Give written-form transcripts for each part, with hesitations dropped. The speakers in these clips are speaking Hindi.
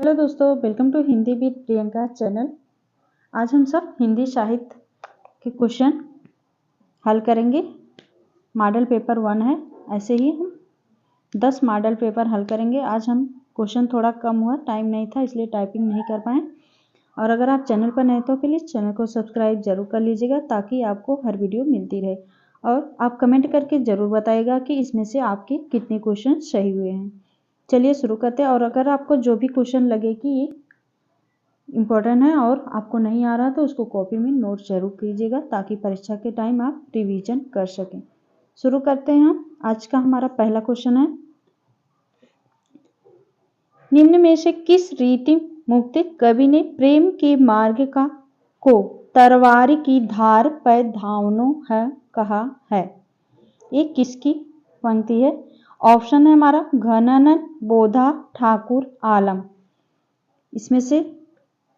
हेलो दोस्तों, welcome to Hindi with Priyanka channel. आज हम सब हिंदी साहित्य के क्वेश्चन हल करेंगे। मॉडल पेपर 1 है, ऐसे ही हम 10 मॉडल पेपर हल करेंगे। आज हम क्वेश्चन थोड़ा कम हुआ, टाइम नहीं था इसलिए टाइपिंग नहीं कर पाए। और अगर आप चैनल पर नए तो प्लीज़ चैनल को सब्सक्राइब जरूर कर लीजिएगा ताकि आपको हर वीडियो मिलती रहे। और आप कमेंट करके ज़रूर बताइएगा कि इसमें से आपके कितने क्वेश्चन सही हुए हैं। चलिए शुरू करते हैं। और अगर आपको जो भी क्वेश्चन लगे कि ये इम्पोर्टेंट है और आपको नहीं आ रहा तो उसको कॉपी में नोट जरूर कीजिएगा ताकि परीक्षा के टाइम आप रिवीजन कर सकें। शुरू करते हैं हम। आज का हमारा पहला क्वेश्चन है, निम्न में से किस रीति मुक्त कवि ने प्रेम के मार्ग को तरवार की धार पर धावनो है कहा है? ये किसकी पंक्ति है? ऑप्शन है हमारा घनानंद, बोधा, ठाकुर, आलम। इसमें से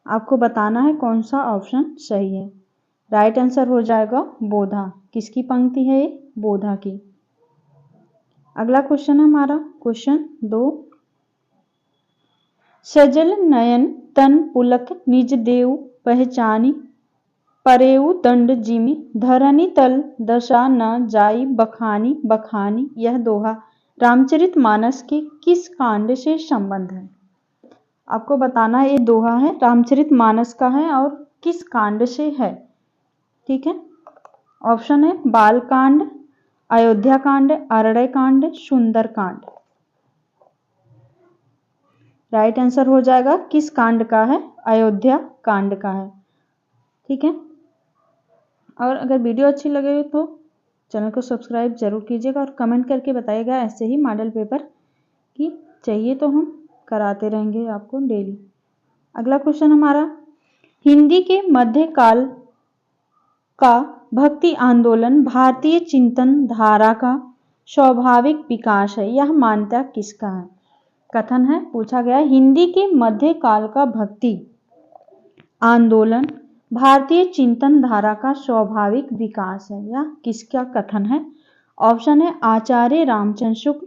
आपको बताना है कौन सा ऑप्शन सही है। राइट आंसर हो जाएगा बोधा। किसकी पंक्ति है ये? बोधा की। अगला क्वेश्चन है हमारा क्वेश्चन 2, सजल नयन तन पुलक निज देव पहचानी परेऊ दंड जिमि धरनी तल दशा न जाई बखानी बखानी। यह दोहा रामचरितमानस के किस कांड से संबंध है? आपको बताना है ये दोहा है रामचरितमानस का है और किस कांड से है। ठीक है, ऑप्शन है बाल कांड, अयोध्या कांड, अरण्य कांड, सुंदर कांड। राइट आंसर हो जाएगा किस कांड का है? अयोध्या कांड का है। ठीक है, और अगर वीडियो अच्छी लगे तो चैनल को सब्सक्राइब जरूर कीजिएगा और कमेंट करके बताइएगा। ऐसे ही मॉडल पेपर की चाहिए तो हम कराते रहेंगे आपको डेली। अगला क्वेश्चन हमारा, हिंदी के मध्यकाल का भक्ति आंदोलन भारतीय चिंतन धारा का स्वाभाविक विकास है, यह मान्यता किसका है? कथन है, पूछा गया हिंदी के मध्यकाल का भक्ति आंदोलन भारतीय चिंतन धारा का स्वाभाविक विकास है, यह किसका कथन है? ऑप्शन है आचार्य रामचंद्र शुक्ल,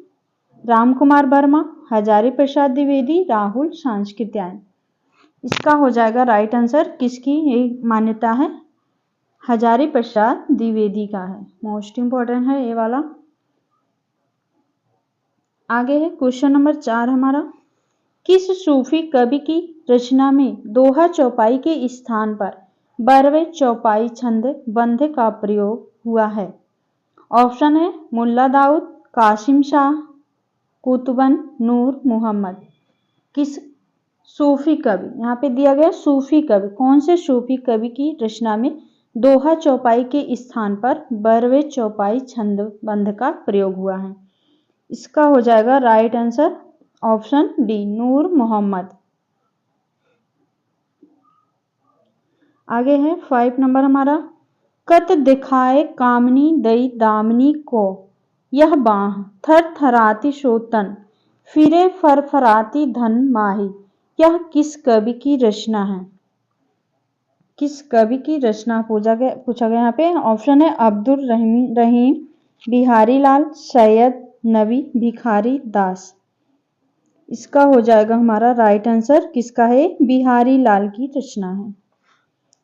राम कुमार वर्मा, हजारी प्रसाद द्विवेदी, राहुल सांकृत्यायन। इसका हो जाएगा राइट आंसर। किसकी ये मान्यता है? हजारी प्रसाद द्विवेदी का है। मोस्ट इंपॉर्टेंट है ये वाला। आगे है क्वेश्चन नंबर 4 हमारा, किस सूफी कवि की रचना में दोहा चौपाई के स्थान पर 12वें चौपाई छंद बंध का प्रयोग हुआ है? ऑप्शन है मुल्ला दाऊद, कासिम शाह, कुतुबन, नूर मोहम्मद। किस सूफी कवि, यहाँ पे दिया गया सूफी कवि, कौन से सूफी कवि की रचना में दोहा चौपाई के स्थान पर 12वें चौपाई छंद बंध का प्रयोग हुआ है? इसका हो जाएगा राइट आंसर ऑप्शन डी, नूर मोहम्मद। आगे है 5 नंबर हमारा, कत दिखाए कामनी दई दामनी को यह बाह थर थराती सोतन फिरे फरफराती धन माही। यह किस कवि की रचना है? किस कवि की रचना पूछा गया यहाँ पे। ऑप्शन है अब्दुल रहीम, बिहारी लाल, सैयद नबी, भिखारी दास। इसका हो जाएगा हमारा राइट आंसर किसका है? बिहारी लाल की रचना है,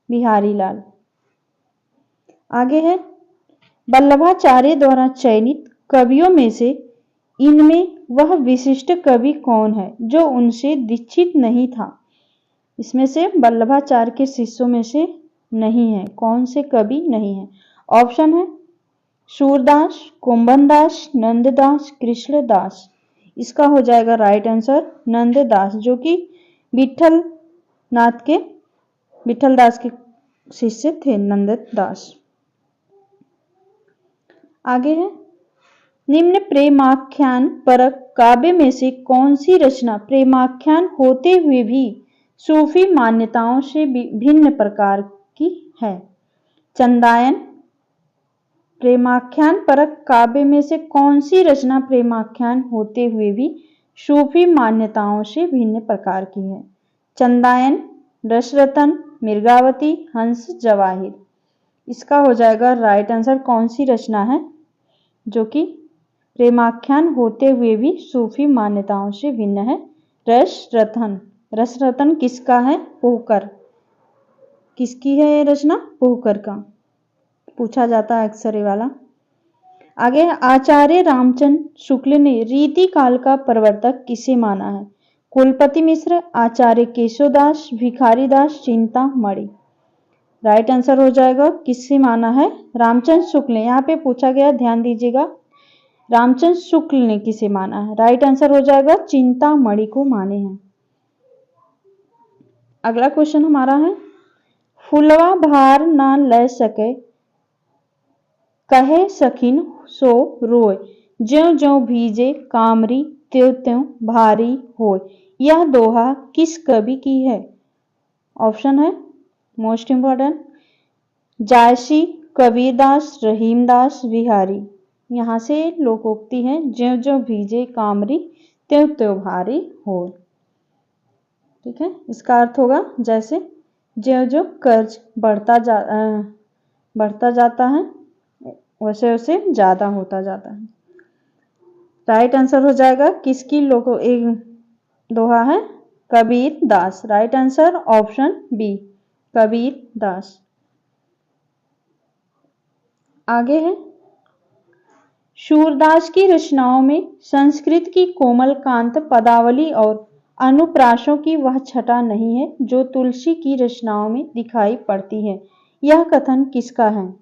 बिहारी लाल। आगे है, वल्लभाचार्य द्वारा चयनित कवियों में से इनमें वह विशिष्ट कवि कौन है जो उनसे दीक्षित नहीं था? इसमें से वल्लभाचार्य के शिष्यों में से नहीं है, कौन से कवि नहीं है? ऑप्शन है सूरदास, कुंभनदास, नंददास, कृष्णदास। इसका हो जाएगा राइट आंसर नंददास, जो कि विठल दास के शिष्य थे नंददास। आगे है, निम्न प्रेमाख्यान परक काव्य में से कौन सी रचना प्रेमाख्यान होते हुए भी सूफी मान्यताओं से भिन्न प्रकार की है? चंदायन। प्रेमाख्यान परक काव्य में से कौन सी रचना प्रेमाख्यान होते हुए भी सूफी मान्यताओं से भिन्न प्रकार की है? चंदायन, रसरतन, मिर्गावती, हंस, जवाहिर। इसका हो जाएगा राइट आंसर कौन सी रचना है जो कि प्रेमाख्यान होते हुए भी सूफी मान्यताओं से भिन्न है? रसरतन। रसरत्न किसका है? पोहकर। किसकी है ये रचना? पोहकर का। पूछा जाता है अक्सर ये वाला। आगे आचार्य रामचंद्र शुक्ल ने रीति काल का प्रवर्तक किसे माना है? कुलपति मिश्र, आचार्य केशवदास, भिखारीदास, चिंतामणि। राइट आंसर हो जाएगा किससे माना है? रामचंद्र शुक्ल ने। यहाँ पे पूछा गया, ध्यान दीजिएगा, रामचंद्र शुक्ल ने किसे माना है? राइट आंसर हो जाएगा चिंतामणि को माने हैं। अगला क्वेश्चन हमारा है, फुलवा भार ना ले सके कहे सखिन सो रोय, ज्यों ज्यों भीजे कामरी त्यों त्यों भारी होय। यह दोहा किस कवि की है? ऑप्शन है मोस्ट इंपॉर्टेंट, जायसी, कबीरदास, रहीमदास, बिहारी। यहाँ से लोकोक्ति है, ज्यों ज्यों भीजे कामरी त्यों त्यों भारी हो। ठीक है, इसका अर्थ होगा जैसे ज्यों ज्यों कर्ज बढ़ता जाता है वैसे वैसे ज्यादा होता जाता है। राइट आंसर हो जाएगा किसकी एक दोहा है? Kabir Das. Right answer option B, Kabir Das. आगे है, सूरदास की रचनाओं में संस्कृत की कोमल कांत पदावली और अनुप्रासों की वह छटा नहीं है जो तुलसी की रचनाओं में दिखाई पड़ती है। यह कथन किसका है?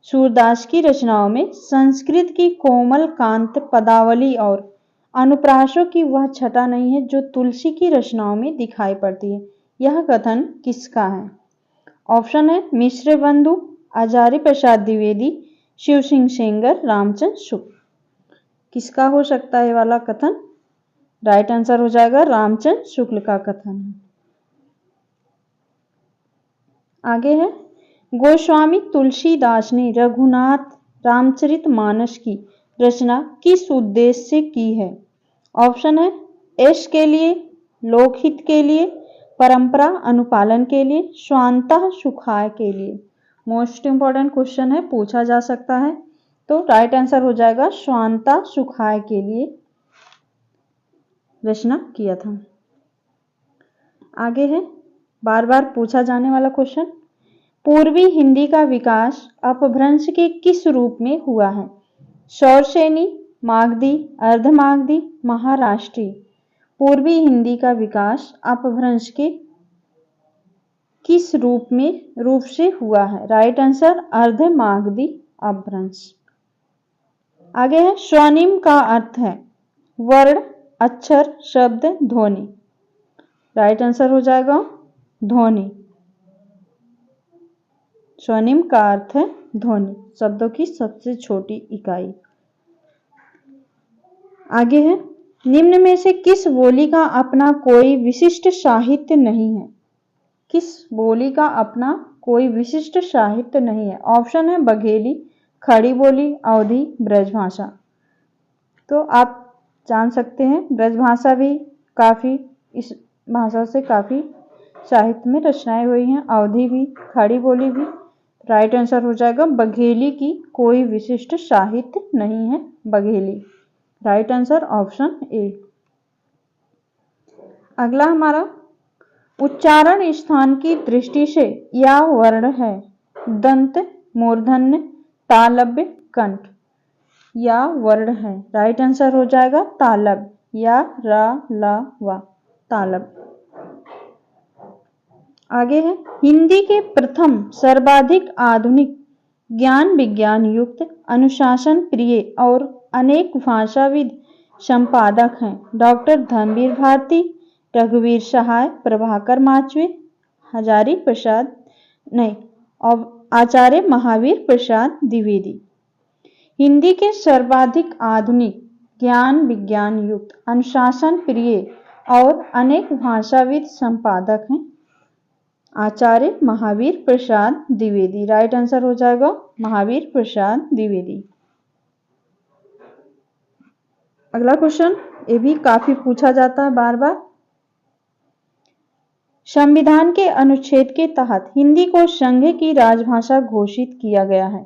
सूरदास की रचनाओं में संस्कृत की कोमल कांत पदावली और अनुप्रासों की वह छटा नहीं है जो तुलसी की रचनाओं में दिखाई पड़ती है। यह कथन किसका है? ऑप्शन है मिश्र बंधु, आचार्य प्रसाद द्विवेदी, शिव सिंह सेंगर, रामचंद्र शुक्ल। किसका हो सकता है वाला कथन? राइट आंसर हो जाएगा रामचंद्र शुक्ल का कथन है। आगे है, गोस्वामी तुलसीदास ने रघुनाथ रामचरितमानस की रचना किस उद्देश्य से की है? ऑप्शन है यश के लिए, लोकहित के लिए, परंपरा अनुपालन के लिए, स्वांतः सुखाय के लिए। मोस्ट इंपॉर्टेंट क्वेश्चन है, पूछा जा सकता है। तो राइट आंसर हो जाएगा स्वांतः सुखाय के लिए रचना किया था। आगे है, बार बार पूछा जाने वाला क्वेश्चन, पूर्वी हिंदी का विकास अपभ्रंश के किस रूप में हुआ है? शौरसेनी, मागधी, अर्धमागधी, महाराष्ट्री। पूर्वी हिंदी का विकास अपभ्रंश के किस रूप से हुआ है? राइट आंसर अर्धमागधी अपभ्रंश। आगे है, स्वनिम का अर्थ है वर्ण, अक्षर, शब्द, ध्वनि। राइट आंसर हो जाएगा ध्वनि। स्वनिम का अर्थ है ध्वनि, शब्दों की सबसे छोटी इकाई। आगे है, निम्न में से किस बोली का अपना कोई विशिष्ट साहित्य नहीं है? किस बोली का अपना कोई विशिष्ट साहित्य नहीं है? ऑप्शन है बघेली, खड़ी बोली, अवधी, ब्रजभाषा। तो आप जान सकते हैं ब्रजभाषा भी काफी, इस भाषा से काफी साहित्य में रचनाएं हुई हैं, अवधी भी, खड़ी बोली भी। राइट आंसर हो जाएगा बघेली की कोई विशिष्ट साहित्य नहीं है, Bagheli. Right answer option A. अगला हमारा, उच्चारण स्थान की दृष्टि से यह वर्ण है दंत, मूर्धन्य, तालव्य, कंठ। या वर्ण है, राइट आंसर हो जाएगा तालव्य, या रा ला वा, तालव्य। आगे है, हिंदी के प्रथम सर्वाधिक आधुनिक ज्ञान विज्ञान युक्त अनुशासन प्रिय और अनेक भाषाविद संपादक हैं डॉक्टर धर्मवीर भारती, रघुवीर सहाय, प्रभाकर माचवे, हजारी प्रसाद नहीं और आचार्य महावीर प्रसाद द्विवेदी। हिंदी के सर्वाधिक आधुनिक ज्ञान विज्ञान युक्त अनुशासन प्रिय और अनेक भाषाविद संपादक हैं आचार्य महावीर प्रसाद द्विवेदी। राइट आंसर हो जाएगा महावीर प्रसाद द्विवेदी। अगला क्वेश्चन, ये भी काफी पूछा जाता है बार बार। संविधान के अनुच्छेद के तहत हिंदी को संघ की राजभाषा घोषित किया गया है।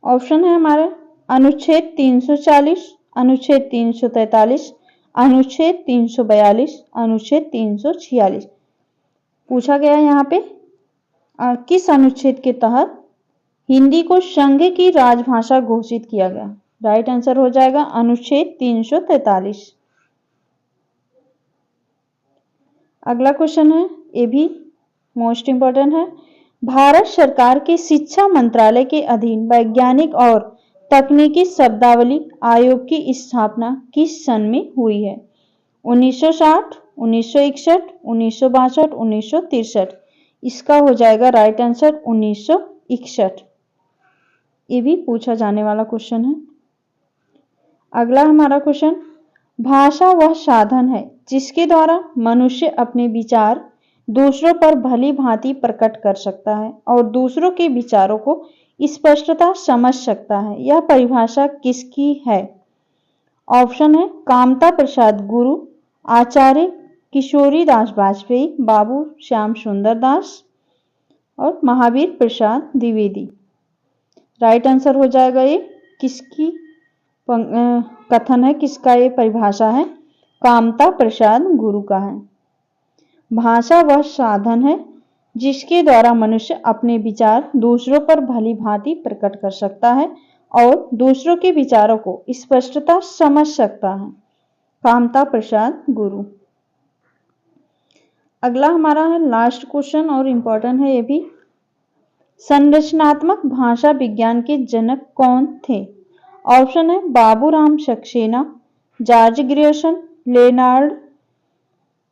ऑप्शन है हमारे अनुच्छेद 340, अनुच्छेद 343, अनुच्छेद 342, अनुच्छेद 346। पूछा गया यहाँ पे किस अनुच्छेद के तहत हिंदी को संघ की राजभाषा घोषित किया गया? राइट आंसर हो जाएगा अनुच्छेद 343। अगला क्वेश्चन है, ये भी मोस्ट इंपॉर्टेंट है। भारत सरकार के शिक्षा मंत्रालय के अधीन वैज्ञानिक और तकनीकी शब्दावली आयोग की स्थापना किस सन में हुई है? 1960, 1961, 1962, 1963। इसका हो जाएगा राइट आंसर 1961। ये भी पूछा जाने वाला क्वेश्चन है। अगला हमारा क्वेश्चन, भाषा वह साधन है जिसके द्वारा मनुष्य अपने विचार दूसरों पर भली भांति प्रकट कर सकता है और दूसरों के विचारों को स्पष्टता समझ सकता है। यह परिभाषा किसकी है? ऑप्शन है कामता प्रसाद गुरु, आचार्य किशोरी दास वाजपेयी, बाबू श्याम सुंदर दास और महावीर प्रसाद द्विवेदी। राइट आंसर हो जाएगा ये किसकी कथन है, किसका ये परिभाषा है? कामता प्रसाद गुरु का है। भाषा वह साधन है जिसके द्वारा मनुष्य अपने विचार दूसरों पर भली भांति प्रकट कर सकता है और दूसरों के विचारों को स्पष्टता समझ सकता है। कामता प्रसाद गुरु। अगला हमारा है लास्ट क्वेश्चन और इम्पोर्टेंट है ये भी। संरचनात्मक भाषा विज्ञान के जनक कौन थे? ऑप्शन है Baburam Saxena, George Grierson, Leonard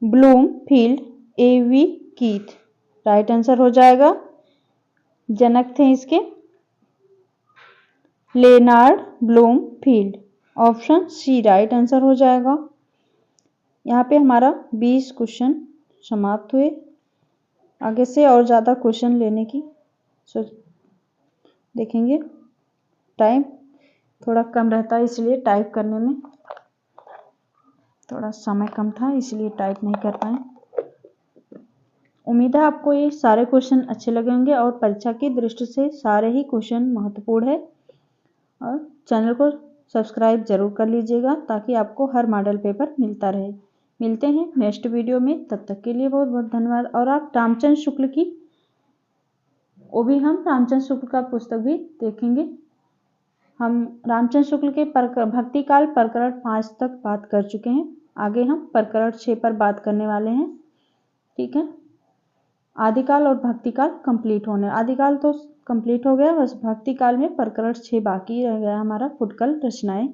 Bloomfield, A V. Keith. Right answer हो जाएगा, जनक थे इसके Leonard Bloomfield. Option C right answer हो जाएगा। यहाँ पे हमारा 20 क्वेश्चन समाप्त हुए। आगे से और ज़्यादा क्वेश्चन लेने की देखेंगे। टाइम थोड़ा कम रहता है इसलिए टाइप करने में थोड़ा समय कम था, इसलिए टाइप नहीं कर पाए। उम्मीद है आपको ये सारे क्वेश्चन अच्छे लगे होंगे और परीक्षा की दृष्टि से सारे ही क्वेश्चन महत्वपूर्ण है। और चैनल को सब्सक्राइब जरूर कर लीजिएगा ताकि आपको हर मॉडल पेपर मिलता रहे। मिलते हैं नेक्स्ट वीडियो में, तब तक के लिए बहुत बहुत धन्यवाद। और आप रामचंद्र शुक्ल की हम रामचंद्र शुक्ल का पुस्तक भी देखेंगे। हम रामचंद्र शुक्ल के भक्ति काल प्रकरण 5 तक बात कर चुके हैं। आगे हम प्रकरण 6 पर बात करने वाले हैं। ठीक है, आदिकाल और भक्ति काल कंप्लीट होने, आदिकाल तो कंप्लीट हो गया, बस भक्ति काल में प्रकरण 6 बाकी रह गया हमारा फुटकल रचनाएं,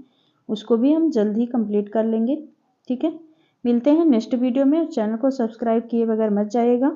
उसको भी हम जल्द ही कंप्लीट कर लेंगे। ठीक है, मिलते हैं नेक्स्ट वीडियो में। चैनल को सब्सक्राइब किए बगैर मत जाइएगा।